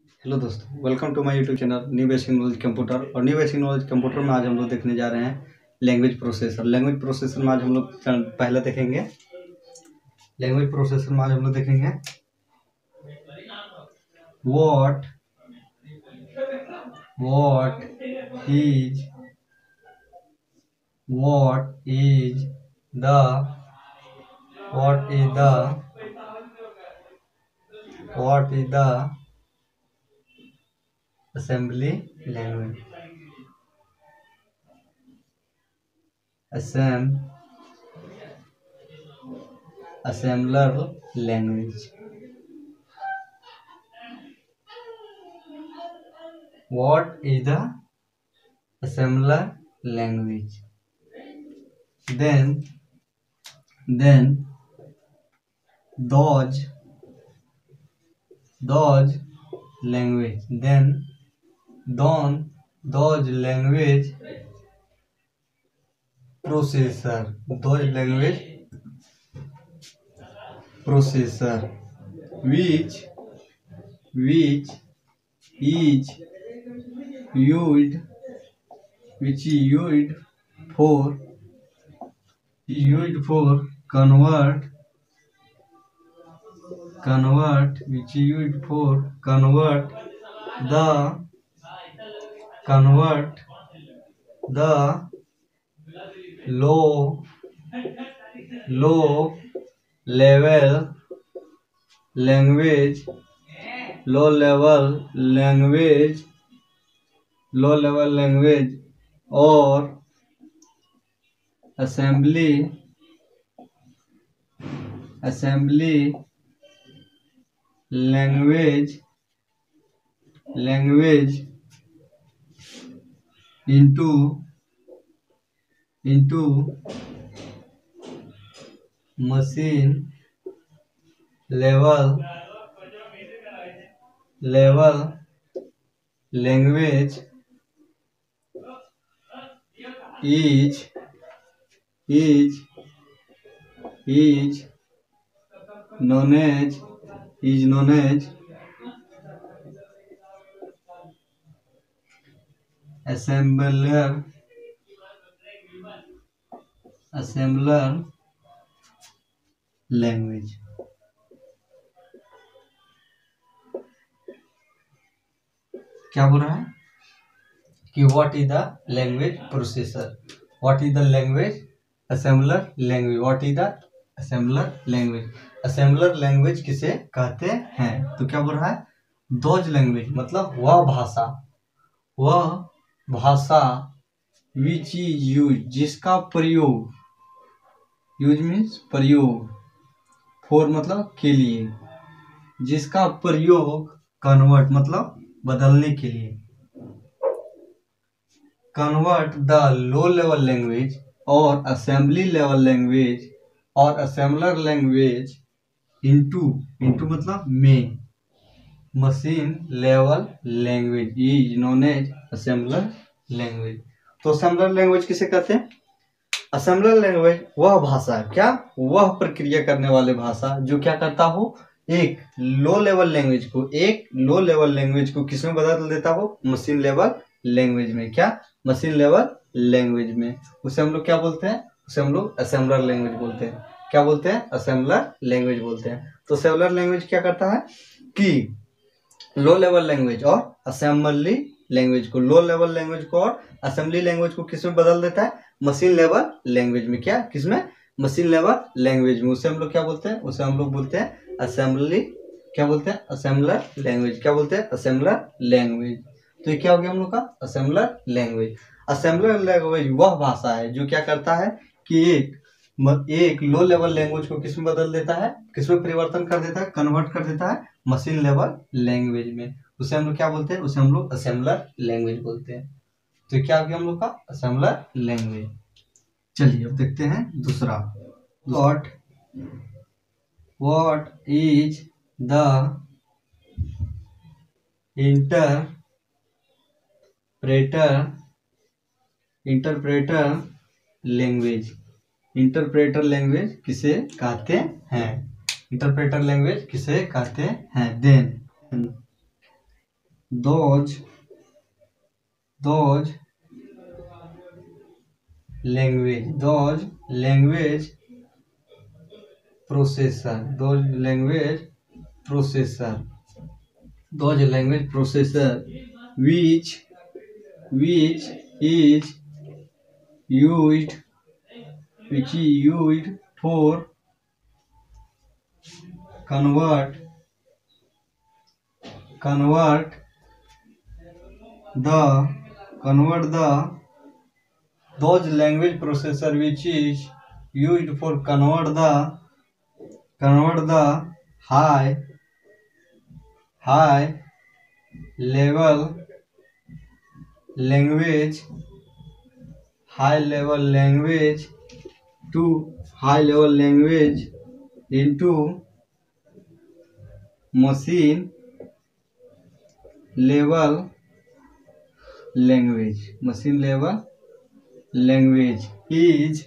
Hello दोस्तों, welcome to my YouTube channel new basic knowledge computer. और new basic knowledge computer में आज हम लोग देखने जा रहे हैं लैंग्वेज प्रोसेसर। लैंग्वेज प्रोसेसर में आज हम लोग पहले देखेंगे लैंग्वेज प्रोसेसर में आज हम लोग देखेंगे what is the what is the assembly language assembler language what is the assembler language then those language those language processor which is used for convert the low level language or assembly language into machine level language is known as assembler language। क्या बोल रहा है कि what is the language processor, what is the language assembler language, what is the assembler language. Assembler language किसे कहते हैं? तो क्या बोल रहा है, दोज लैंग्वेज मतलब वह भाषा विच इज यूज जिसका प्रयोग, यूज मीन्स प्रयोग, फॉर मतलब के लिए, जिसका प्रयोग कन्वर्ट मतलब बदलने के लिए, convert the low level language और असेंबली लेवल लैंग्वेज और असेंबलर लैंग्वेज इनटू मतलब में machine level language is known as assembler language. तो असेंबलर लैंग्वेज किसे कहते हैं? असेंबलर लैंग्वेज वह भाषा, क्या वह प्रक्रिया करने वाले भाषा जो क्या करता हो, एक लो लेवल लैंग्वेज को किस में बदल देता हो, मशीन लेवल लैंग्वेज में। क्या मशीन लेवल लैंग्वेज में, उसे हम लोग क्या बोलते हैं? उसे हम लोग असेंबलर लैंग्वेज बोलते हैं। क्या बोलते हैं? असेंबलर लैंग्वेज बोलते हैं। तो असेंबलर लैंग्वेज क्या करता है कि लो लेवल लैंग्वेज और असेंबली लैंग्वेज को, लो लेवल लैंग्वेज को और असेंबली लैंग्वेज को किस में बदल देता है, मशीन लेवल लैंग्वेज में। क्या किसमें? मशीन लेवल लैंग्वेज में। उसे हम लोग क्या बोलते हैं? उसे हम लोग बोलते हैं असेंबली, क्या बोलते हैं? Assembler language. क्या बोलते हैं? Assembler language. तो ये क्या हो गया हम लोग का? Assembler language. असेंबलर लैंग्वेज वह भाषा है जो क्या करता है कि एक लो लेवल लैंग्वेज को किसमें बदल देता है, किसमें परिवर्तन कर देता है, कन्वर्ट कर देता है मशीन लेवल लैंग्वेज में। उसे हम लोग क्या बोलते हैं? उसे हम लोग असेंबलर लैंग्वेज बोलते हैं। तो क्या हो गया हम लोग का? Assembler language. चलिए अब देखते हैं दूसरा, what is the interpreter language. Interpreter language किसे कहते हैं? इंटरप्रेटर लैंग्वेज किसे कहते हैं? Then those language processor which is used for convert the those language processor which is used for convert the high level language into machine level language is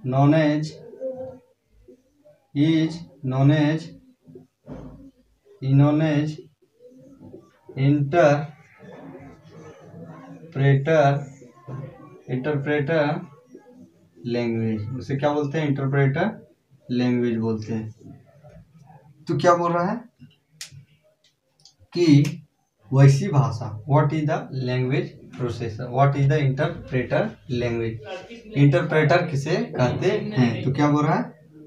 known as interpreter language. उसे क्या बोलते हैं? Interpreter language बोलते हैं। तो क्या बोल रहा है कि वैसी भाषा, what is the language processor, what is the interpreter language. Interpreter किसे कहते हैं? तो क्या बोल रहा है?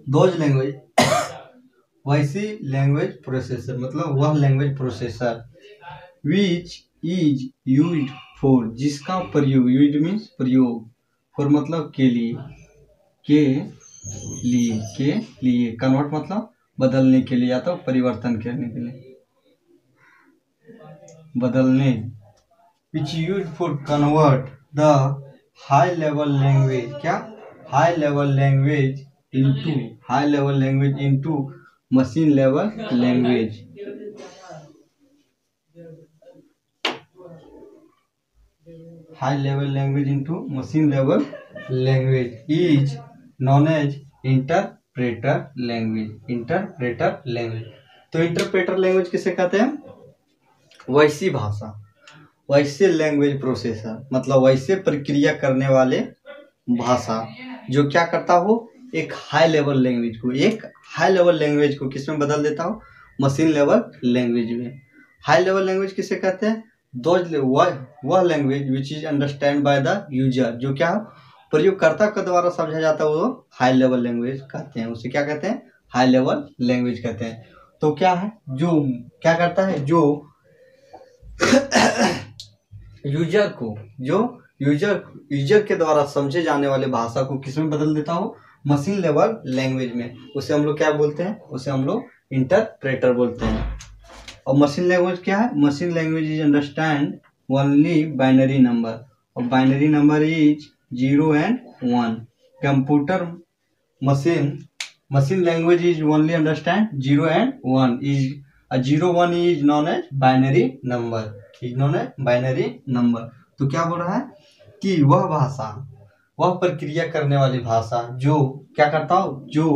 दोज लैंग्वेज वैसी लैंग्वेज प्रोसेसर, मतलब वह language processor which is used for, जिसका प्रयोग, यूज्ड मीन्स प्रयोग, फॉर मतलब के लिए, कन्वर्ट मतलब बदलने के लिए या तो परिवर्तन करने के लिए, बदलने, which used for convert the high level language, क्या high level language into machine level language। high level language into machine level language is known as interpreter language। तो इंटरप्रेटर लैंग्वेज किसे कहते हैं? वैसी भाषा, वैसे लैंग्वेज प्रोसेसर, मतलब वैसे प्रक्रिया करने वाले भाषा जो क्या करता हो, एक हाई लेवल लैंग्वेज को किसमें बदल देता हो? मशीन लेवल लैंग्वेज में। हाई लेवल लैंग्वेज किसे कहते हैं? वह language which is understand by the user, जो क्या प्रयोगकर्ता के द्वारा समझा जाता है, वो हाई लेवल लैंग्वेज कहते हैं। उसे क्या कहते हैं? हाई लेवल लैंग्वेज कहते हैं। तो क्या है, जो क्या करता है, जो यूजर के द्वारा समझे जाने वाले भाषा को किसमें बदल देता हो? मशीन लेवल लैंग्वेज में। उसे हम लोग क्या बोलते हैं? उसे हम लोग इंटरप्रेटर बोलते हैं। और मशीन लैंग्वेज क्या है? Machine language is understand only binary number, और binary number is 0 and 1। Computer machine language is only understand 0 and 1 is a 0 1 is known as binary number। तो क्या बोल रहा है कि वह भाषा, वह प्रक्रिया करने वाली भाषा जो क्या करता हो, जो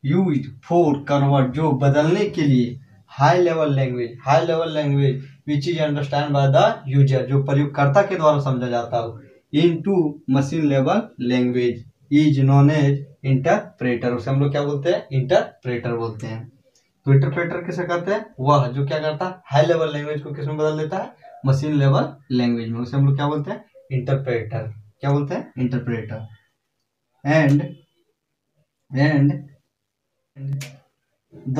यूज फॉर कन्वर्ट, जो बदलने के लिए, high level language which is understand by the user, जो प्रयोगकर्ता के द्वारा समझा जाता हो, into machine level language is known as interpreter. उसे हम लोग क्या बोलते हैं? इंटरप्रेटर बोलते हैं। तो इंटरप्रेटर किसे कहते हैं? वह जो क्या करता है, हाई लेवल लैंग्वेज को किसमें बदल देता है? मशीन लेवल लैंग्वेज में। उसे हम लोग क्या बोलते हैं? इंटरप्रेटर। क्या बोलते हैं? Interpreter. And the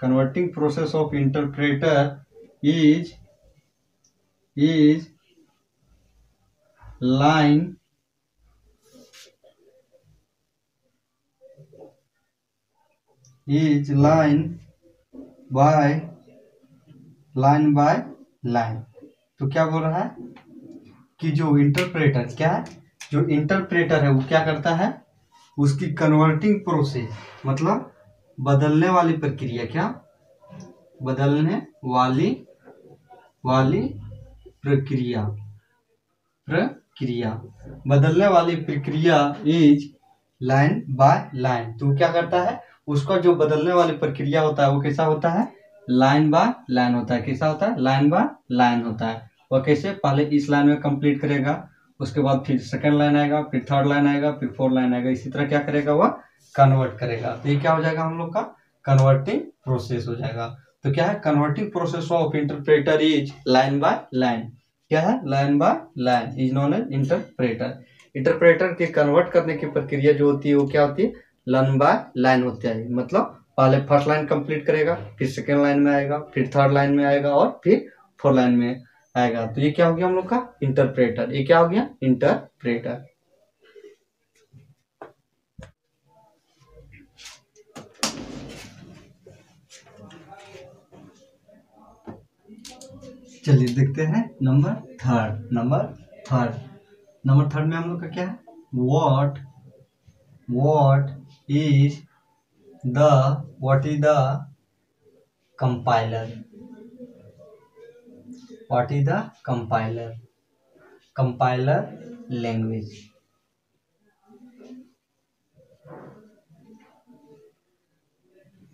converting process of interpreter is line by line। तो क्या बोल रहा है कि जो इंटरप्रेटर क्या है, जो इंटरप्रेटर है वो क्या करता है, उसकी कन्वर्टिंग प्रोसेस मतलब बदलने वाली प्रक्रिया, क्या बदलने वाली वाली प्रक्रिया प्रक्रिया बदलने वाली प्रक्रिया इज लाइन बाय लाइन। तो क्या करता है, उसका जो बदलने वाली प्रक्रिया होता है वो कैसा होता है, लाइन बाय लाइन होता है। कैसा होता है, लाइन बाय लाइन होता है। वह कैसे, पहले इस लाइन में कंप्लीट करेगा, उसके बाद फिर सेकंड लाइन आएगा, फिर थर्ड लाइन आएगा, फिर फोर्थ लाइन आएगा, इसी तरह क्या करेगा, वह कन्वर्ट करेगा। तो ये क्या हो जाएगा हम लोग का, कन्वर्टिंग प्रोसेस हो जाएगा। तो क्या है, converting process of interpreter is line by line. क्या है, line by line is known as interpreter. Interpreter के कन्वर्ट करने की प्रक्रिया जो होती है वो क्या होती है, लाइन बाय लाइन होती है। मतलब पहले फर्स्ट लाइन कंप्लीट करेगा, फिर सेकेंड लाइन में आएगा, फिर थर्ड लाइन में आएगा और फिर फोर्थ लाइन में आएगा। तो ये क्या हो गया हम लोग का इंटरप्रेटर। ये क्या हो गया, इंटरप्रेटर। चलिए देखते हैं नंबर थर्ड। नंबर थर्ड में हम लोग का क्या है, what is the compiler. What is the compiler language.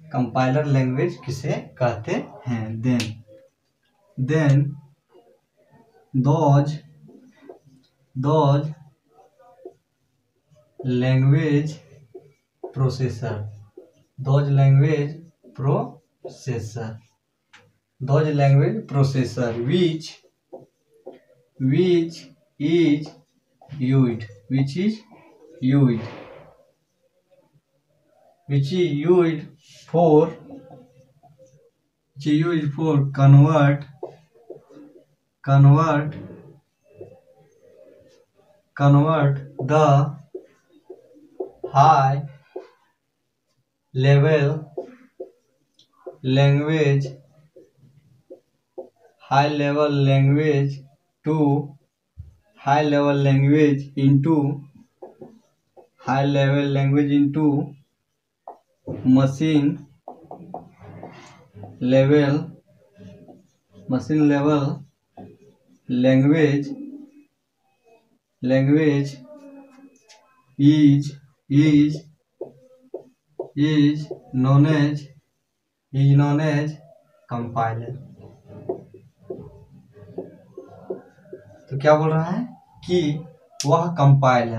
Compiler language किसे कहते हैं, then those language processor which is used for convert the high level language into machine level language is known as compiler। तो क्या बोल रहा है कि वह compile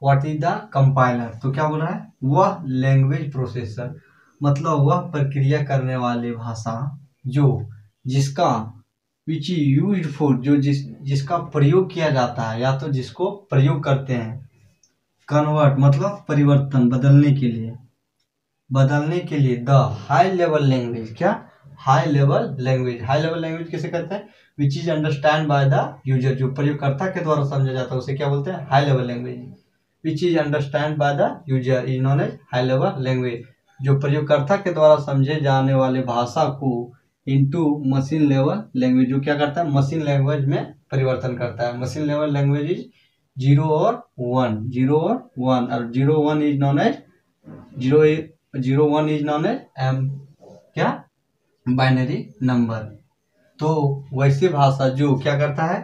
what is the compiler. तो क्या बोल रहा है, वह लैंग्वेज प्रोसेसर मतलब वह प्रक्रिया करने वाली भाषा जो जिसका विच यूज्ड फॉर जो जिसका प्रयोग किया जाता है, या तो जिसको प्रयोग करते हैं, कन्वर्ट मतलब परिवर्तन, बदलने के लिए द हाई लेवल लैंग्वेज। क्या, हाई लेवल लैंग्वेज किसे कहते हैं, विच is understand by the user, जो प्रयोगकर्ता के द्वारा समझा जाता है उसे क्या बोलते हैं, high level language. Which is understand by the user is known as high level language. जो प्रयोगकर्ता के द्वारा समझे जाने वाले भाषा को इनटू मशीन लेवल लैंग्वेज, जो क्या करता है, मशीन लैंग्वेज में परिवर्तन करता है। मशीन लेवल लैंग्वेज इज 0 और 1 और 0 1 is known as 0 1 is known as क्या, बाइनरी नंबर। तो वैसी भाषा जो क्या करता है,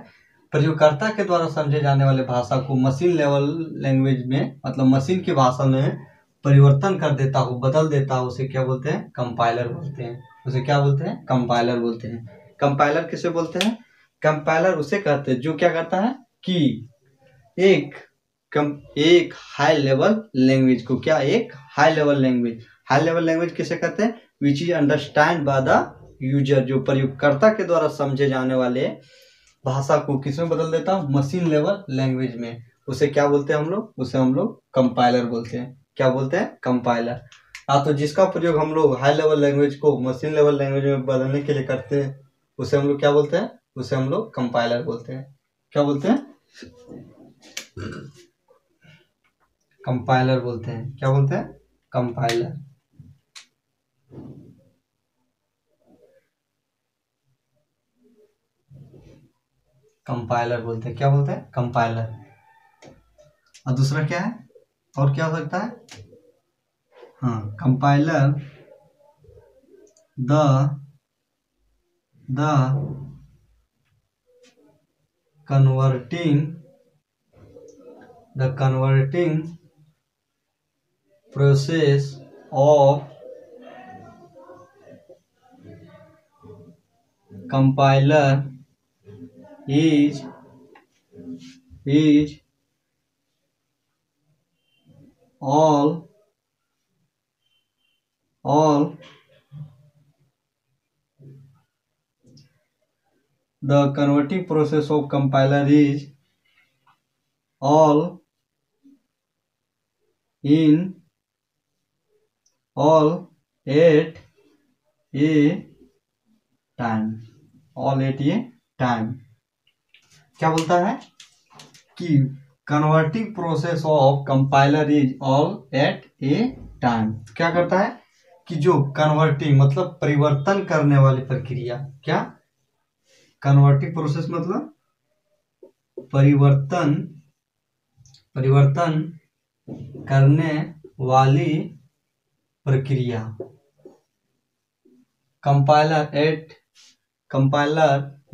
प्रयोगकर्ता के द्वारा समझे जाने वाले भाषा को मशीन लेवल लैंग्वेज में मतलब मशीन की भाषा में परिवर्तन कर देता हो, बदल देता हो, उसे क्या बोलते हैं, कंपाइलर बोलते हैं। उसे क्या बोलते हैं, कंपाइलर बोलते हैं। कंपाइलर किसे बोलते हैं, कंपाइलर उसे कहते हैं जो क्या करता है कि एक हाई लेवल लैंग्वेज को, क्या, एक हाई लेवल लैंग्वेज किसे कहते हैं, विच is understand by the user, जो प्रयोगकर्ता के द्वारा समझे जाने वाले भाषा को किसमें बदल देता हूँ, मशीन लेवल लैंग्वेज में। उसे क्या बोलते हैं हम लोग, उसे हम लोग कंपाइलर बोलते हैं। क्या बोलते हैं, कंपाइलर। तो जिसका प्रयोग हम लोग हाई लेवल लैंग्वेज को मशीन लेवल लैंग्वेज में बदलने के लिए करते हैं उसे हम लोग क्या बोलते हैं, उसे हम लोग कंपाइलर बोलते हैं। क्या बोलते हैं, कंपाइलर बोलते हैं। क्या बोलते हैं, कंपाइलर। कंपाइलर बोलते हैं। क्या बोलते हैं? कंपाइलर। और दूसरा क्या है, और क्या हो सकता है? हाँ, compiler the converting process of compiler is all the converting process of compiler is all at a time। क्या बोलता है कि converting process of compiler is all at A time. क्या करता है कि जो कन्वर्टिंग मतलब परिवर्तन करने वाली प्रक्रिया, क्या कन्वर्टिंग प्रोसेस मतलब परिवर्तन करने वाली प्रक्रिया, compiler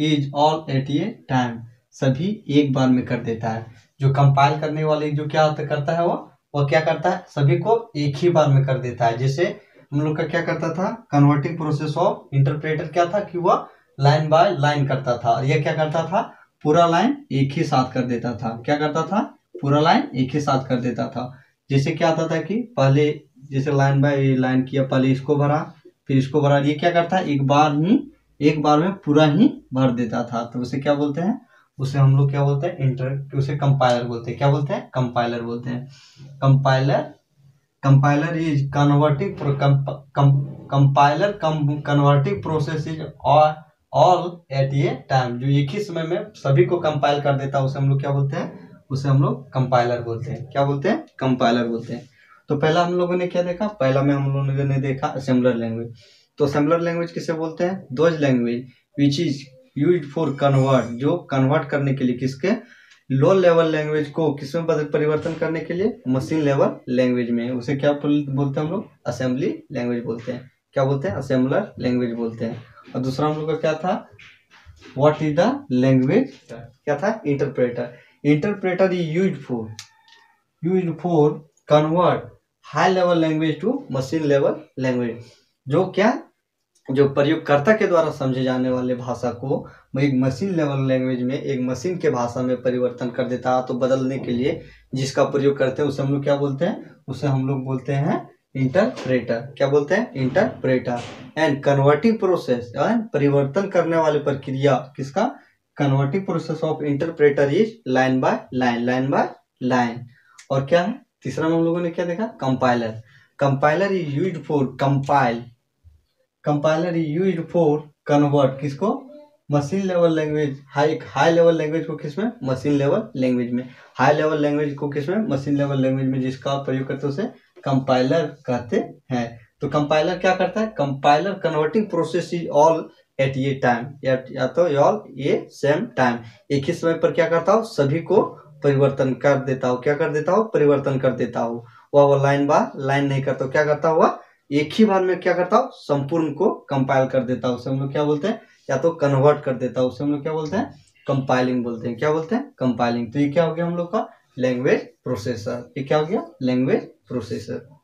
is all at A time, सभी एक बार में कर देता है। जो कंपाइल करने वाले जो क्या करता है वो क्या करता है, सभी को एक ही बार में कर देता है। जैसे हम लोग का क्या करता था, कन्वर्टिंग प्रोसेस ऑफ इंटरप्रेटर क्या था कि वह लाइन बाय लाइन करता था, और यह क्या करता था, पूरा लाइन एक ही साथ कर देता था। क्या करता था, पूरा लाइन एक ही साथ कर देता था। जैसे क्या आता था कि पहले जैसे लाइन बाय लाइन किया, पहले इसको भरा फिर इसको भरा, ये क्या करता है एक बार में पूरा ही भर देता था। तो उसे क्या बोलते हैं, उसे हम लोग क्या बोलते हैं, उसे कंपाइलर बोलते हैं। क्या बोलते हैं, कंपाइलर बोलते हैं। Compiler is converting process is all at A time, जो एक ही समय में सभी को कंपाइल कर देता है, उसे हम लोग क्या बोलते हैं, उसे हम लोग कंपाइलर बोलते हैं। क्या बोलते हैं, कंपाइलर बोलते हैं। तो पहला हम लोगों ने क्या देखा, पहला में हम लोगों ने देखा असेंबलर लैंग्वेज। तो असेंबलर लैंग्वेज किसे बोलते हैं, those language which is used for convert, जो कन्वर्ट करने के लिए किसके, लो लेवल लैंग्वेज को किसमें परिवर्तन करने के लिए, मशीन लेवल लैंग्वेज में। उसे क्या बोलते हैं हम लोग, असेंबली लैंग्वेज बोलते हैं। क्या बोलते हैं, असेंबलर लैंग्वेज बोलते हैं। और दूसरा हम लोग का क्या था, व्हाट इज द लैंग्वेज, क्या था, interpreter is used for convert high level language to machine level language, जो प्रयोगकर्ता के द्वारा समझे जाने वाले भाषा को एक मशीन लेवल लैंग्वेज में, एक मशीन के भाषा में परिवर्तन कर देता है। तो बदलने के लिए जिसका प्रयोग करते हैं उसे हम लोग क्या बोलते हैं, उसे हम लोग बोलते हैं इंटरप्रेटर। क्या बोलते हैं, इंटरप्रेटर। एंड कन्वर्टिंग प्रोसेस, परिवर्तन करने वाली प्रक्रिया किसका, converting process of interpreter is line by line. और क्या है तीसरा में हम लोगों ने क्या देखा, compiler is used for convert किसको, machine level language, high level language को किसमें, मशीन लेवल लैंग्वेज में, हाई लेवल लैंग्वेज को किसमें, मशीन लेवल लैंग्वेज में, जिसका प्रयोग करते हैं उसे कंपाइलर कहते हैं। तो कंपाइलर क्या करता है, compiler converting process is all at A time, या तो ऑल ए सेम टाइम, एक ही समय पर क्या करता हो, सभी को परिवर्तन कर देता हो। क्या कर देता हो, परिवर्तन कर देता हो। वह लाइन बाय लाइन नहीं करता, क्या करता हुआ एक ही बार में क्या करता हो, संपूर्ण को कंपाइल कर देता हो। उसे हम लोग क्या बोलते हैं, या तो कन्वर्ट कर देता हो, उसे हम लोग क्या बोलते हैं, कंपाइलिंग बोलते हैं। क्या बोलते हैं, कंपाइलिंग। तो ये क्या हो गया हम लोग का, लैंग्वेज प्रोसेसर। ये क्या हो गया, लैंग्वेज प्रोसेसर।